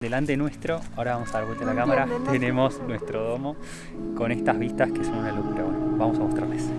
Delante nuestro, ahora vamos a dar vuelta a la cámara, tenemos nuestro domo con estas vistas que son una locura. Bueno, vamos a mostrarles.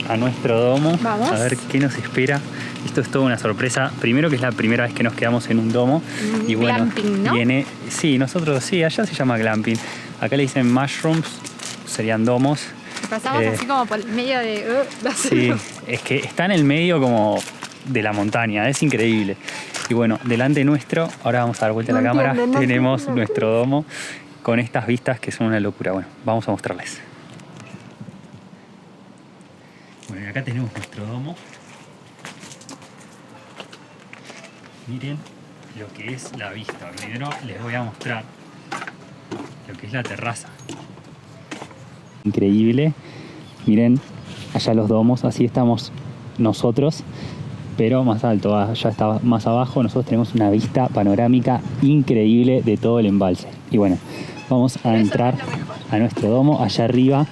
A nuestro domo. Vamos. A ver qué nos espera. Esto es toda una sorpresa. Primero que es la primera vez que nos quedamos en un domo. Y bueno, glamping, ¿no? viene. Sí, nosotros sí, allá se llama glamping. Acá le dicen mushrooms, serían domos. Pasamos así como por el medio de sí, es que está en el medio como de la montaña, es increíble. Y bueno, delante nuestro, ahora vamos a dar vuelta a la cámara, tenemos nuestro domo con estas vistas que son una locura. Bueno, vamos a mostrarles. Bueno, acá tenemos nuestro domo. Miren lo que es la vista. Primero les voy a mostrar lo que es la terraza. Increíble. Miren, allá los domos, así estamos nosotros, pero más alto, allá está más abajo. Nosotros tenemos una vista panorámica increíble de todo el embalse. Y bueno, vamos a entrar a nuestro domo. Allá arriba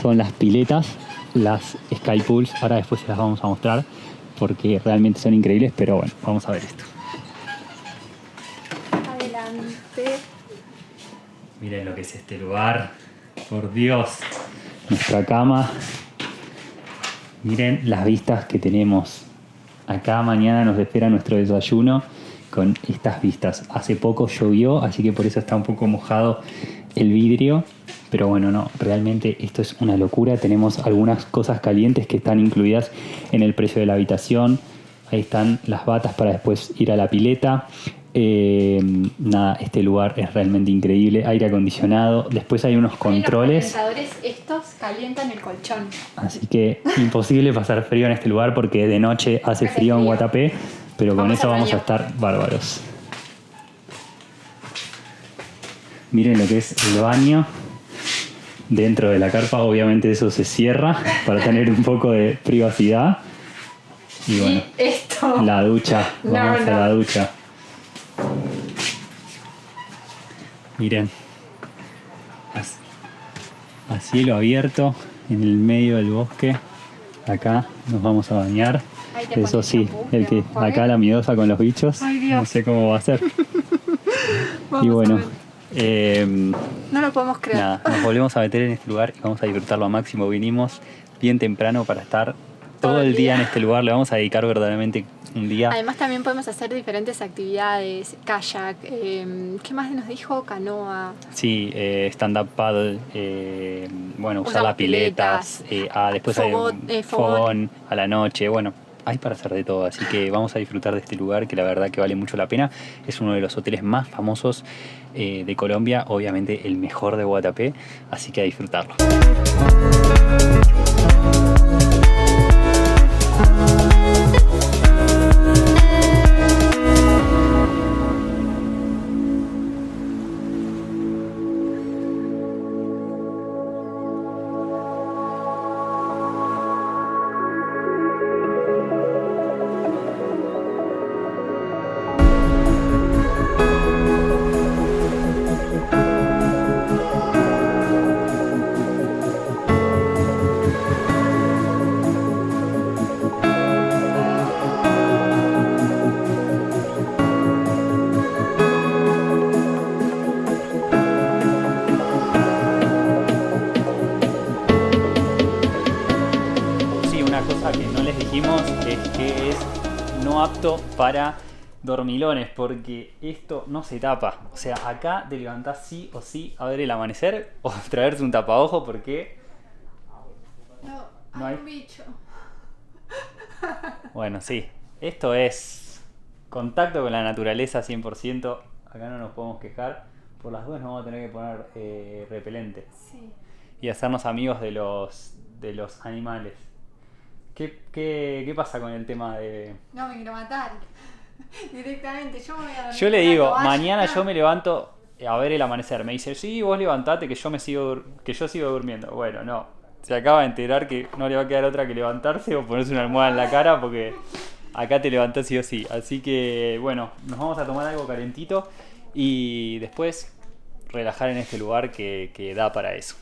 son las piletas, las sky pools. Ahora después se las vamos a mostrar porque realmente son increíbles, pero bueno, vamos a ver esto. Adelante. Miren lo que es este lugar, por Dios. Nuestra cama. Miren las vistas que tenemos. Acá mañana nos espera nuestro desayuno con estas vistas. Hace poco llovió, así que por eso está un poco mojado el vidrio. Pero bueno, no, realmente esto es una locura. Tenemos algunas cosas calientes que están incluidas en el precio de la habitación. Ahí están las batas para después ir a la pileta. Nada, este lugar es realmente increíble. Aire acondicionado. Después hay unos controles. Los calentadores estos calientan el colchón. Así que imposible pasar frío en este lugar porque de noche hace frío en Guatapé. Pero con eso vamos a estar bárbaros. Miren lo que es el baño dentro de la carpa. Obviamente eso se cierra para tener un poco de privacidad. Y bueno, esto. La ducha. Vamos a la ducha. Miren, a cielo abierto en el medio del bosque. Acá nos vamos a bañar. Eso sí, acá la miedosa con los bichos. Ay, Dios. No sé cómo va a ser. Y bueno, no lo podemos creer. Nada, nos volvemos a meter en este lugar y vamos a disfrutarlo al máximo. Vinimos bien temprano para estar todo el día en este lugar. Le vamos a dedicar verdaderamente un día. Además también podemos hacer diferentes actividades, kayak, ¿qué más nos dijo? Canoa. Sí, stand-up paddle, bueno, usar las piletas, después hay fogón a la noche, bueno, hay para hacer de todo, así que vamos a disfrutar de este lugar que la verdad que vale mucho la pena. Es uno de los hoteles más famosos de Colombia, obviamente el mejor de Guatapé, así que a disfrutarlo. que es no apto para dormilones, porque esto no se tapa. O sea, acá te levantás sí o sí a ver el amanecer o traerse un tapaojo porque no hay un bicho. Bueno, sí, esto es contacto con la naturaleza 100%. Acá no nos podemos quejar. Por las dudas nos vamos a tener que poner repelente. Sí. Y hacernos amigos de los animales. ¿Qué pasa con el tema de...? No, me quiero matar. Directamente, yo me voy a dormir. Yo le con la digo, toalla. mañana yo me levanto a ver el amanecer. Me dice, sí, vos levantate que yo sigo durmiendo. Bueno, no. Se acaba de enterar que no le va a quedar otra que levantarse o ponerse una almohada en la cara porque acá te levantás sí o sí. Así que, bueno, nos vamos a tomar algo calentito y después relajar en este lugar que da para eso.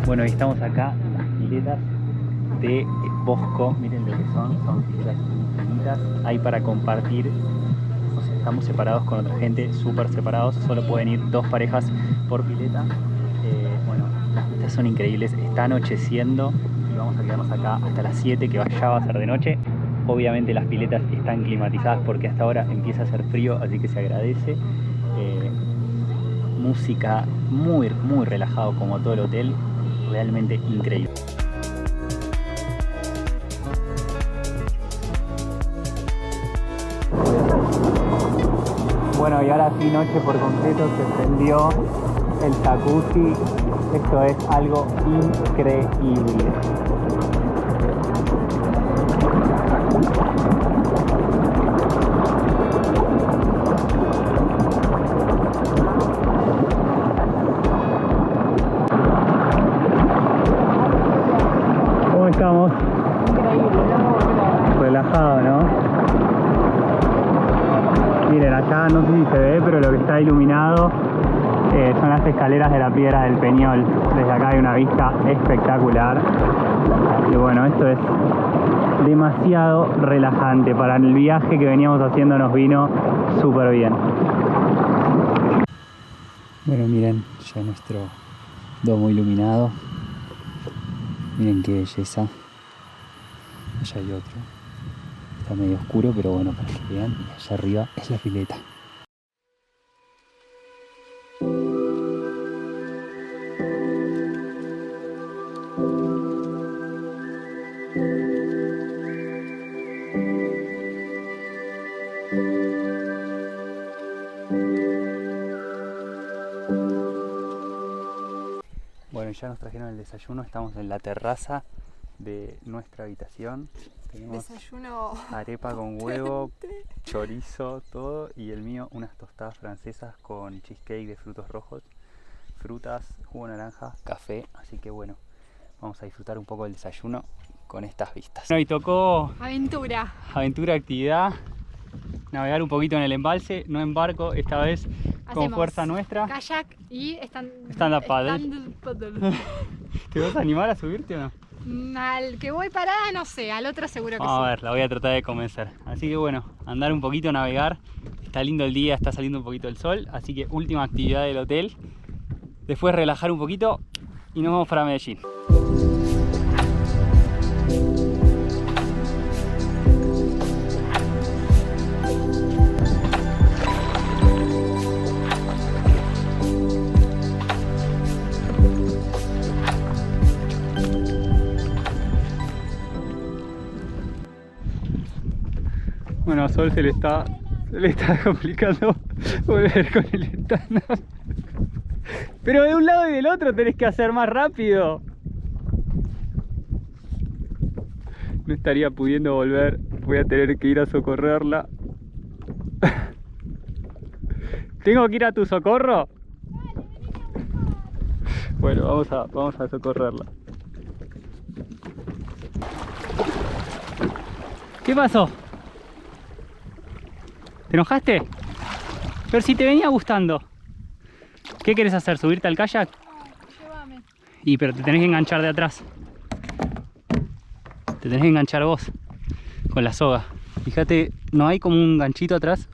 Bueno, y estamos acá en las piletas de Bosco. Miren lo que son piletas infinitas. Hay para compartir. O sea, estamos separados con otra gente, súper separados. Solo pueden ir 2 parejas por pileta. Bueno, las vistas son increíbles. Está anocheciendo y vamos a quedarnos acá hasta las 7, que ya va a ser de noche. Obviamente las piletas están climatizadas porque hasta ahora empieza a hacer frío, así que se agradece. Música muy relajado como todo el hotel. Realmente increíble. Bueno, y ahora sí, noche por completo, se prendió el jacuzzi. Esto es algo increíble. ¿Cómo estamos? Increíble, Relajado, ¿no? Miren, acá no sé si se ve, pero lo que está iluminado son las escaleras de la Piedra del Peñol. Desde acá hay una vista espectacular. Y bueno, esto es demasiado relajante. Para el viaje que veníamos haciendo nos vino súper bien. Bueno, miren, ya nuestro domo iluminado. Miren qué belleza. Allá hay otro. Está medio oscuro, pero bueno, para que vean. Y allá arriba es la pileta. Bueno, ya nos trajeron el desayuno. Estamos en la terraza de nuestra habitación. Tenemos desayuno arepa con huevo, chorizo, todo. Y el mío, unas tostadas francesas con cheesecake de frutos rojos, frutas, jugo de naranja, café. Así que bueno, vamos a disfrutar un poco del desayuno con estas vistas. Bueno, y tocó aventura, actividad, navegar un poquito en el embalse, no en barco, esta vez con hacemos fuerza nuestra. kayak y Stand-up paddle. ¿Te vas a animar a subirte o no? Al que voy parada, no sé, al otro seguro que Vamos sí. a ver, la voy a tratar de convencer. Así que bueno, andar un poquito, navegar. Está lindo el día, está saliendo un poquito el sol. Así que última actividad del hotel. Después relajar un poquito y nos vamos para Medellín. Bueno, a Sol se le está complicando volver con el stand-up. Pero de un lado y del otro tenés que hacer más rápido. no estaría pudiendo volver. Voy a tener que ir a socorrerla. ¿Tengo que ir a tu socorro? Bueno, vamos a socorrerla. ¿Qué pasó? ¿Te enojaste? Pero si te venía gustando. ¿Qué querés hacer? ¿Subirte al kayak? No, llévame. Pero te tenés que enganchar de atrás. Te tenés que enganchar vos con la soga. Fíjate, ¿no hay como un ganchito atrás?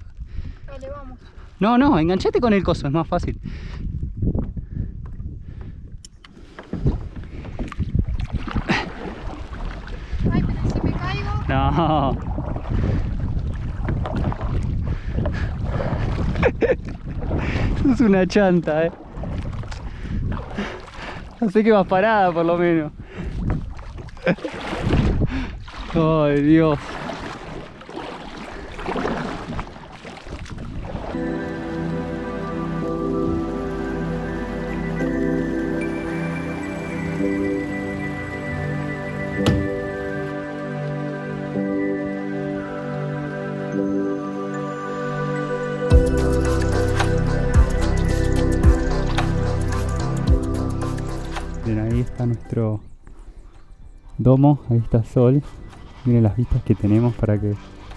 Dale, vamos. No, enganchate con el coso, es más fácil. Ay, pero si me caigo. No. Sos una chanta, Así que vas parada por lo menos. Ay, Dios. Bien, ahí está nuestro domo, ahí está Sol. Miren las vistas que tenemos para que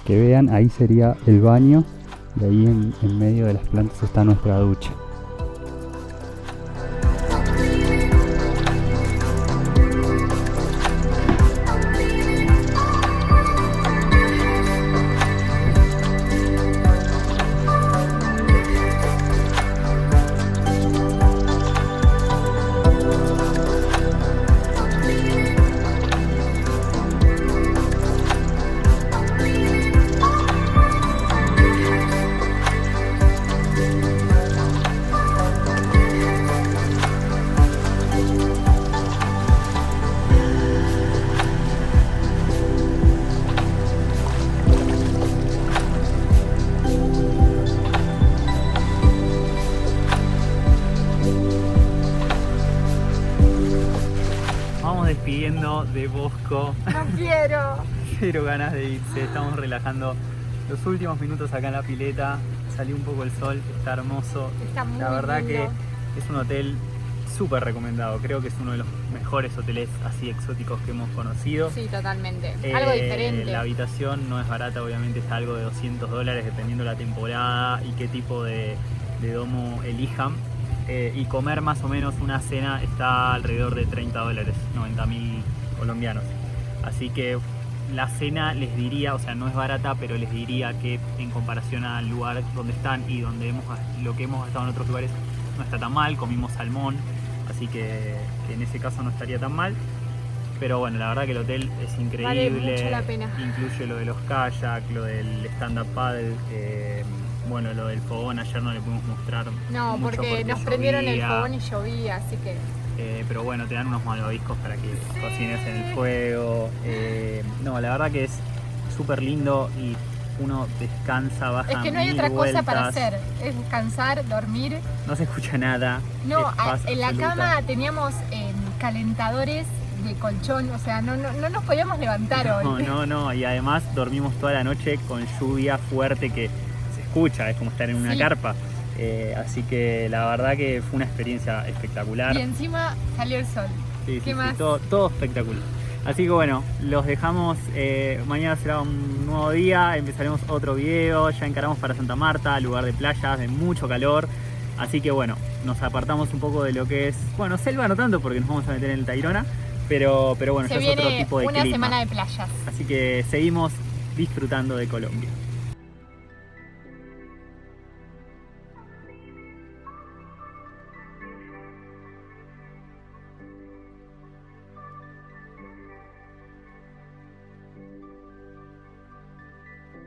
vean. Ahí sería el baño y ahí en medio de las plantas está nuestra ducha. Despidiendo de Bosco. No quiero. Cero ganas de irse. Estamos relajando los últimos minutos acá en la pileta. Salió un poco el sol, está hermoso. Está muy La verdad lindo. que es un hotel súper recomendado. Creo que es uno de los mejores hoteles así exóticos que hemos conocido. Sí, totalmente. Algo diferente. La habitación no es barata, obviamente está algo de $200 dependiendo la temporada y qué tipo de domo elijan. Y comer más o menos una cena está alrededor de $30, 90.000 colombianos. Así que la cena les diría, o sea, no es barata, pero les diría que en comparación al lugar donde están y lo que hemos gastado en otros lugares no está tan mal. Comimos salmón, así que en ese caso no estaría tan mal. Pero bueno, la verdad que el hotel es increíble. Vale mucho la pena. Incluye lo de los kayaks, lo del stand-up paddle. Bueno, lo del fogón ayer no le pudimos mostrar. No, mucho porque nos prendieron el llovía. fogón y llovía, así que... Pero bueno, te dan unos malvaviscos para que cocines en el fuego. No, la verdad que es súper lindo y uno descansa, baja. Es que no hay otra cosa para hacer, es descansar, dormir. No se escucha nada. No, es paz en la absoluta. cama teníamos calentadores de colchón, o sea, no nos podíamos levantar hoy. No, y además dormimos toda la noche con lluvia fuerte que se escucha, es como estar en una Sí. carpa. Así que la verdad que fue una experiencia espectacular. Y encima salió el sol. Sí, ¿Qué sí, más? todo espectacular. Así que bueno, los dejamos, mañana será un nuevo día, empezaremos otro video, ya encaramos para Santa Marta, lugar de playas, de mucho calor. Así que bueno, nos apartamos un poco de lo que es, bueno, selva no tanto porque nos vamos a meter en el Tayrona, pero bueno, Se ya es otro viene tipo de una clima. semana de playas. Así que seguimos disfrutando de Colombia.